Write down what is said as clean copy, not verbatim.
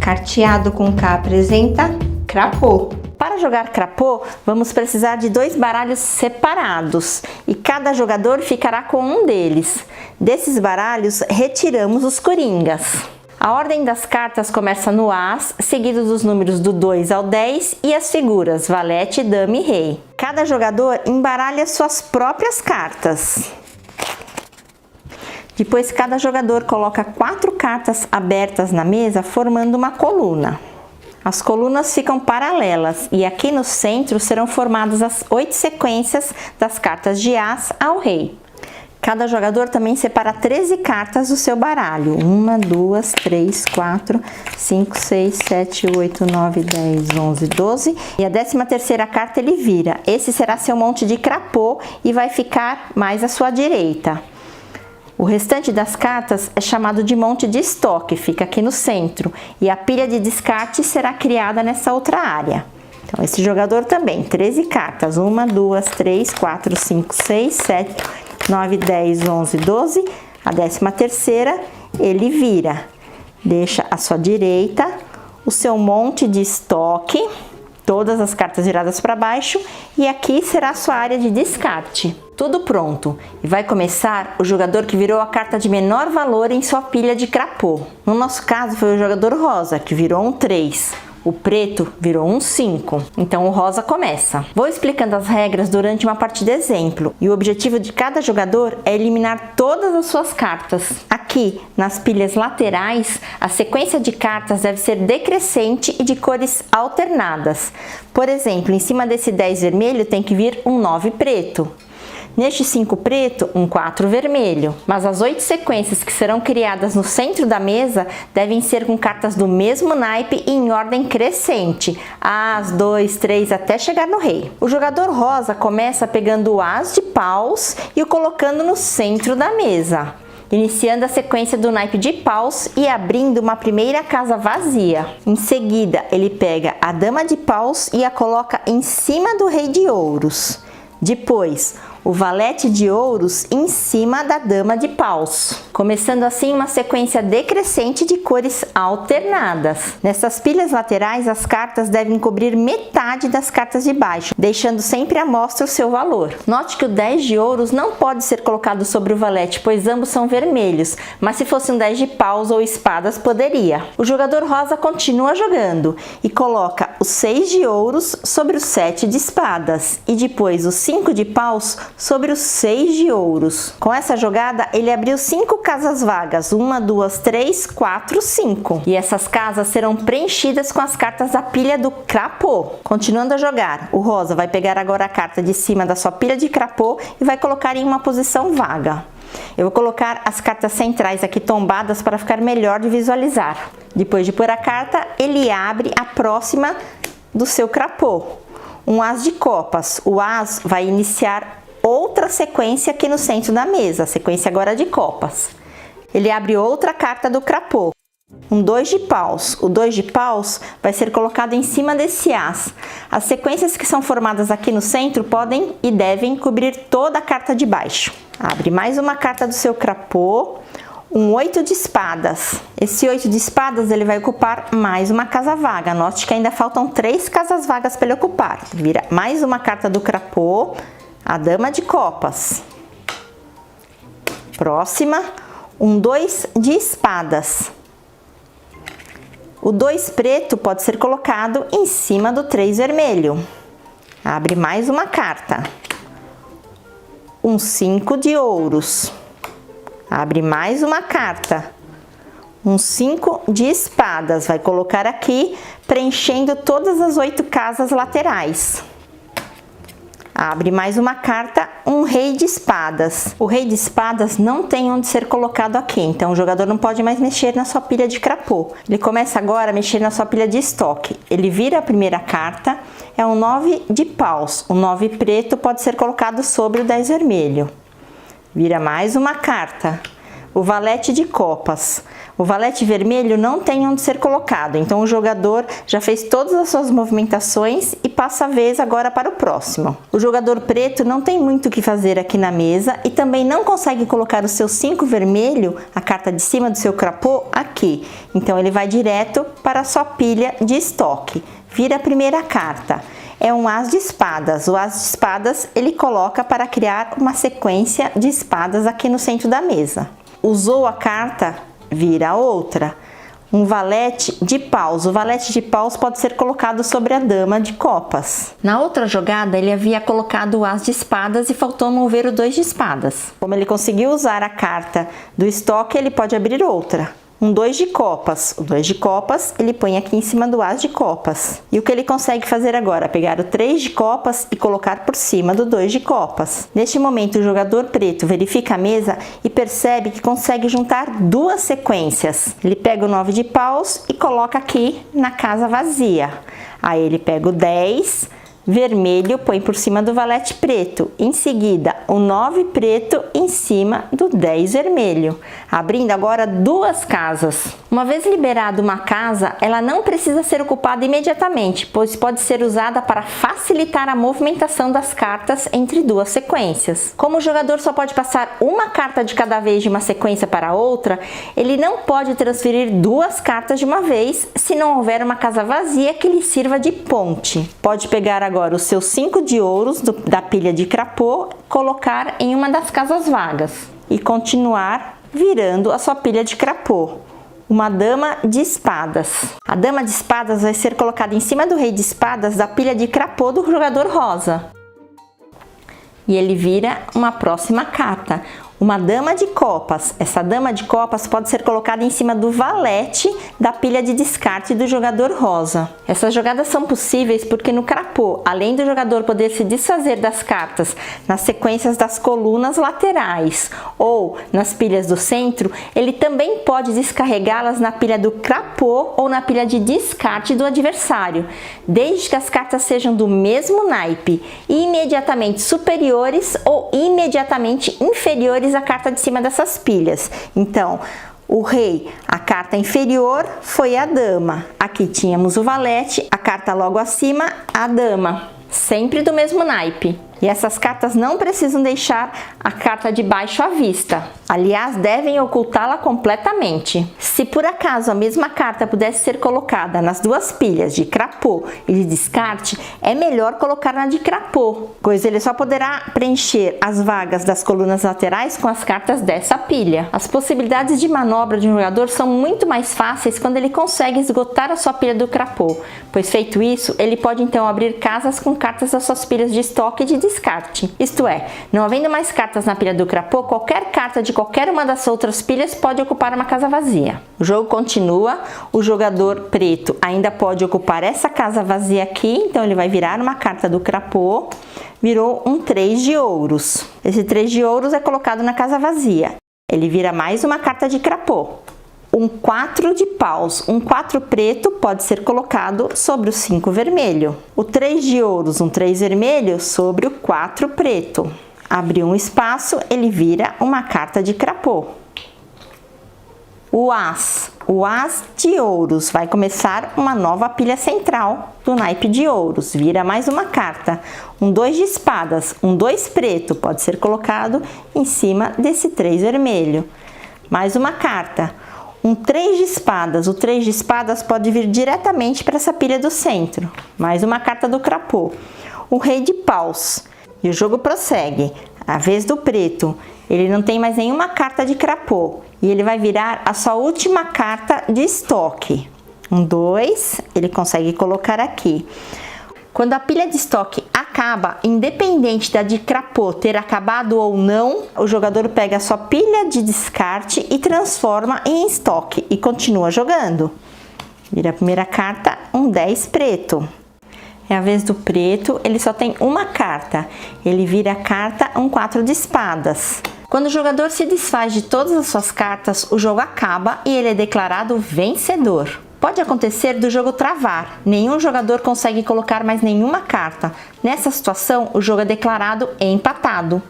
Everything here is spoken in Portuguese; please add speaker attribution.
Speaker 1: Carteado com K apresenta Crapô. Para jogar Crapô, vamos precisar de 2 baralhos separados e cada jogador ficará com um deles. Desses baralhos, retiramos os coringas. A ordem das cartas começa no As, seguido dos números do 2 ao 10 e as figuras Valete, Dama e Rei. Cada jogador embaralha suas próprias cartas. Depois, cada jogador coloca 4 cartas abertas na mesa, formando uma coluna. As colunas ficam paralelas e aqui no centro serão formadas as 8 sequências das cartas de As ao Rei. Cada jogador também separa 13 cartas do seu baralho. 1, 2, 3, 4, 5, 6, 7, 8, 9, 10, 11, 12. E a 13ª carta ele vira. Esse será seu monte de crapô e vai ficar mais à sua direita. O restante das cartas é chamado de monte de estoque, fica aqui no centro. E a pilha de descarte será criada nessa outra área. Então, esse jogador também, 13 cartas. 1, 2, 3, 4, 5, 6, 7, 9, 10, 11, 12. A 13ª, ele vira. Deixa à sua direita o seu monte de estoque, todas as cartas viradas para baixo. E aqui será a sua área de descarte. Tudo pronto. E vai começar o jogador que virou a carta de menor valor em sua pilha de crapô. No nosso caso, foi o jogador rosa, que virou um 3. O preto virou um 5. Então o rosa começa. Vou explicando as regras durante uma partida exemplo. E o objetivo de cada jogador é eliminar todas as suas cartas. Aqui, nas pilhas laterais, a sequência de cartas deve ser decrescente e de cores alternadas. Por exemplo, em cima desse 10 vermelho tem que vir um 9 preto. Neste 5 preto, um 4 vermelho. Mas as 8 sequências que serão criadas no centro da mesa devem ser com cartas do mesmo naipe e em ordem crescente. As, 2, 3 até chegar no rei. O jogador rosa começa pegando o as de paus e o colocando no centro da mesa, iniciando a sequência do naipe de paus e abrindo uma primeira casa vazia. Em seguida, ele pega a dama de paus e a coloca em cima do rei de ouros. Depois, o valete de ouros em cima da dama de paus, começando assim uma sequência decrescente de cores alternadas. Nessas pilhas laterais, as cartas devem cobrir metade das cartas de baixo, deixando sempre à mostra o seu valor. Note que o 10 de ouros não pode ser colocado sobre o valete, pois ambos são vermelhos, mas se fosse um 10 de paus ou espadas, poderia. O jogador rosa continua jogando e coloca o 6 de ouros sobre o 7 de espadas e depois o 5 de paus sobre os 6 de ouros. Com essa jogada, ele abriu 5 casas vagas. 1, 2, 3, 4, 5. E essas casas serão preenchidas com as cartas da pilha do crapô. Continuando a jogar, o rosa vai pegar agora a carta de cima da sua pilha de crapô e vai colocar em uma posição vaga. Eu vou colocar as cartas centrais aqui tombadas para ficar melhor de visualizar. Depois de pôr a carta, ele abre a próxima do seu crapô. Um as de copas. O as vai iniciar outra sequência aqui no centro da mesa, a sequência agora de copas. Ele abre outra carta do crapô, um 2 de paus. O 2 de paus vai ser colocado em cima desse as. As sequências que são formadas aqui no centro podem e devem cobrir toda a carta de baixo. Abre mais uma carta do seu crapô, um 8 de espadas. Esse 8 de espadas ele vai ocupar mais uma casa vaga. Note que ainda faltam 3 casas vagas para ele ocupar. Vira mais uma carta do crapô, a dama de copas. Próxima, um 2 de espadas. O 2 preto pode ser colocado em cima do 3 vermelho. Abre mais uma carta. Um 5 de ouros. Abre mais uma carta. Um 5 de espadas. Vai colocar aqui, preenchendo todas as 8 casas laterais. Abre mais uma carta, um rei de espadas. O rei de espadas não tem onde ser colocado aqui, então o jogador não pode mais mexer na sua pilha de crapô. Ele começa agora a mexer na sua pilha de estoque. Ele vira a primeira carta, é um 9 de paus. O 9 preto pode ser colocado sobre o 10 vermelho. Vira mais uma carta. o valete de copas. O valete vermelho não tem onde ser colocado, então o jogador já fez todas as suas movimentações e passa a vez agora para o próximo. O jogador preto não tem muito o que fazer aqui na mesa e também não consegue colocar o seu 5 vermelho, a carta de cima do seu crapô, aqui. Então ele vai direto para a sua pilha de estoque. Vira a primeira carta. É um as de espadas. O as de espadas ele coloca para criar uma sequência de espadas aqui no centro da mesa. Usou a carta, vira outra. Um valete de paus. O valete de paus pode ser colocado sobre a dama de copas. Na outra jogada, ele havia colocado o as de espadas e faltou mover o 2 de espadas. Como ele conseguiu usar a carta do estoque, ele pode abrir outra. Um 2 de copas. O 2 de copas ele põe aqui em cima do as de copas. E o que ele consegue fazer agora? Pegar o 3 de copas e colocar por cima do 2 de copas. Neste momento, o jogador preto verifica a mesa e percebe que consegue juntar duas sequências. Ele pega o 9 de paus e coloca aqui na casa vazia. Aí ele pega o 10 vermelho, põe por cima do valete preto. Em seguida, o 9 preto em cima do 10 vermelho, abrindo agora duas casas. Uma vez liberada uma casa, ela não precisa ser ocupada imediatamente, pois pode ser usada para facilitar a movimentação das cartas entre duas sequências. Como o jogador só pode passar uma carta de cada vez de uma sequência para outra, ele não pode transferir duas cartas de uma vez se não houver uma casa vazia que lhe sirva de ponte. Pode pegar agora os seus 5 de ouros da pilha de crapô, colocar em uma das casas vagas e continuar virando a sua pilha de crapô. Uma dama de espadas. A dama de espadas vai ser colocada em cima do rei de espadas da pilha de crapô do jogador rosa. E ele vira uma próxima carta. Uma dama de copas. Essa dama de copas pode ser colocada em cima do valete da pilha de descarte do jogador rosa. Essas jogadas são possíveis porque no crapô, além do jogador poder se desfazer das cartas nas sequências das colunas laterais ou nas pilhas do centro, ele também pode descarregá-las na pilha do crapô ou na pilha de descarte do adversário, desde que as cartas sejam do mesmo naipe e imediatamente superiores ou imediatamente inferiores a carta de cima dessas pilhas. Então, o rei, a carta inferior foi a dama. Aqui tínhamos o valete, a carta logo acima, a dama. Sempre do mesmo naipe. E essas cartas não precisam deixar a carta de baixo à vista. Aliás, devem ocultá-la completamente. Se por acaso a mesma carta pudesse ser colocada nas duas pilhas de crapô e de descarte, é melhor colocar na de crapô, pois ele só poderá preencher as vagas das colunas laterais com as cartas dessa pilha. As possibilidades de manobra de um jogador são muito mais fáceis quando ele consegue esgotar a sua pilha do crapô, pois feito isso, ele pode então abrir casas com cartas das suas pilhas de estoque e de descarte. Isto é, não havendo mais cartas na pilha do crapô, qualquer carta de qualquer uma das outras pilhas pode ocupar uma casa vazia. O jogo continua, o jogador preto ainda pode ocupar essa casa vazia aqui, então ele vai virar uma carta do crapô, virou um 3 de ouros. Esse 3 de ouros é colocado na casa vazia. Ele vira mais uma carta de crapô. Um 4 de paus, um 4 preto pode ser colocado sobre o 5 vermelho. O 3 de ouros, um 3 vermelho sobre o 4 preto. Abriu um espaço, ele vira uma carta de crapô. O as de ouros, vai começar uma nova pilha central do naipe de ouros, vira mais uma carta. Um 2 de espadas, um 2 preto pode ser colocado em cima desse 3 vermelho. Mais uma carta. Um 3 de espadas, o 3 de espadas pode vir diretamente para essa pilha do centro. Mais uma carta do crapô. O rei de paus. E o jogo prossegue. A vez do preto, ele não tem mais nenhuma carta de crapô. E ele vai virar a sua última carta de estoque. Um 2, ele consegue colocar aqui. Quando a pilha de estoque acaba, independente da de crapô ter acabado ou não, o jogador pega a sua pilha de descarte e transforma em estoque e continua jogando. Vira a primeira carta, um 10 preto. É a vez do preto, ele só tem uma carta. Ele vira a carta, um 4 de espadas. Quando o jogador se desfaz de todas as suas cartas, o jogo acaba e ele é declarado vencedor. Pode acontecer do jogo travar, nenhum jogador consegue colocar mais nenhuma carta. Nessa situação, o jogo é declarado empatado.